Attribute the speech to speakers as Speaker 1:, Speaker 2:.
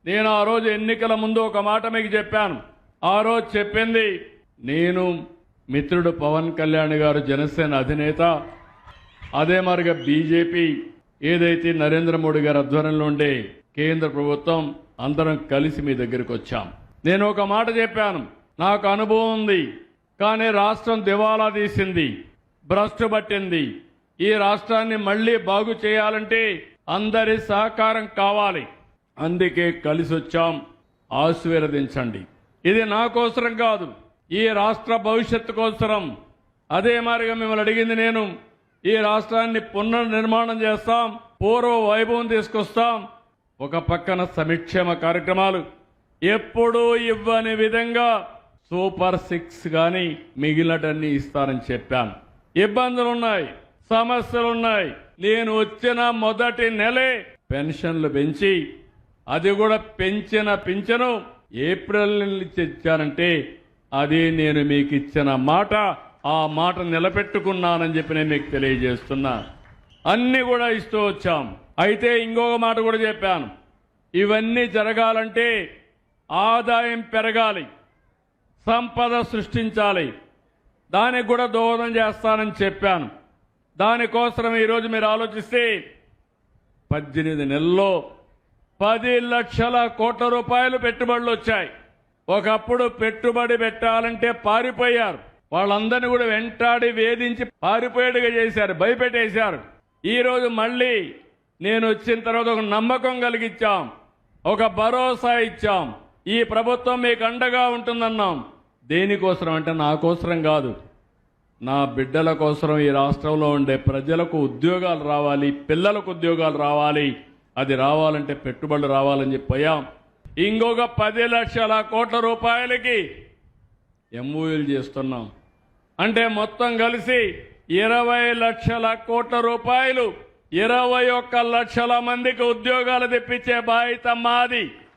Speaker 1: నేను ఆ రోజు ఎన్నికల ముందు ఒక మాట మీకు చెప్పాను. ఆ రోజు చెప్పింది నేను మిత్రుడు పవన్ కళ్యాణ్ గారు జనసేన అధినేత, అదే మరిగా బీజేపీ ఏదైతే నరేంద్ర మోడీ గారి ఆధ్వర్యంలో ఉండే కేంద్ర ప్రభుత్వం అందరం కలిసి మీ దగ్గరికి వచ్చాం. నేను ఒక మాట చెప్పాను, నాకు అనుభవం ఉంది, కానీ రాష్ట్రం దివాలా తీసింది, భ్రష్టు పట్టింది. ఈ రాష్ట్రాన్ని మళ్లీ బాగు చేయాలంటే అందరి సహకారం కావాలి. అందుకే కలిసి వచ్చాం, ఆశీర్వదించండి. ఇది నా కోసరం కాదు, ఈ రాష్ట్ర భవిష్యత్తు కోసరం. అదే మాదిరిగా మిమ్మల్ని అడిగింది నేను, ఈ రాష్ట్రాన్ని పునర్నిర్మాణం చేస్తాం, పూర్వ వైభవం తీసుకొస్తాం. ఒక పక్కన సంక్షేమ కార్యక్రమాలు ఎప్పుడూ ఇవ్వని విధంగా సూపర్ 6 గాని మిగిలినటన్నీ ఇస్తారని చెప్పాను. ఇబ్బందులున్నాయి, సమస్యలున్నాయి. నేను వచ్చిన మొదటి నెలే పెన్షన్లు పెంచి, అది కూడా పెంచిన పింఛను ఏప్రిల్ నుంచి ఇచ్చానంటే అది నేను మీకు ఇచ్చిన మాట. ఆ మాట నిలబెట్టుకున్నానని చెప్పి నేను మీకు తెలియజేస్తున్నా. అన్ని కూడా ఇస్తూ వచ్చాం. అయితే ఇంకొక మాట కూడా చెప్పాను, ఇవన్నీ జరగాలంటే ఆదాయం పెరగాలి, సంపద సృష్టించాలి, దానికి కూడా దోహదం చేస్తానని చెప్పాను. దానికోసం ఈరోజు మీరు ఆలోచిస్తే 18 నెలల్లో 10 లక్షల కోట్ల రూపాయలు పెట్టుబడులు వచ్చాయి. ఒకప్పుడు పెట్టుబడి పెట్టాలంటే పారిపోయారు, వాళ్ళందరినీ కూడా వెంటాడి వేధించి పారిపోయేట్టుగా చేశారు, భయపెట్టేశారు. ఈరోజు మళ్ళీ నేను వచ్చిన తర్వాత ఒక నమ్మకం కలిగించాం, ఒక భరోసా ఇచ్చాం. ఈ ప్రభుత్వం మీకు అండగా ఉంటుందన్నాం. దేనికోసం అంటే నా కోసరం కాదు, నా బిడ్డల కోసం, ఈ రాష్ట్రంలో ఉండే ప్రజలకు ఉద్యోగాలు రావాలి, పిల్లలకు ఉద్యోగాలు రావాలి. అది రావాలంటే పెట్టుబడులు రావాలని చెప్పాం. ఇంకొక 10 లక్షల కోట్ల రూపాయలకి ఎంఓయూలు చేస్తున్నాం. అంటే మొత్తం కలిసి 20 లక్షల కోట్ల రూపాయలు, 21 లక్షల మందికి ఉద్యోగాలు తెప్పించే బాధ్యత మాది.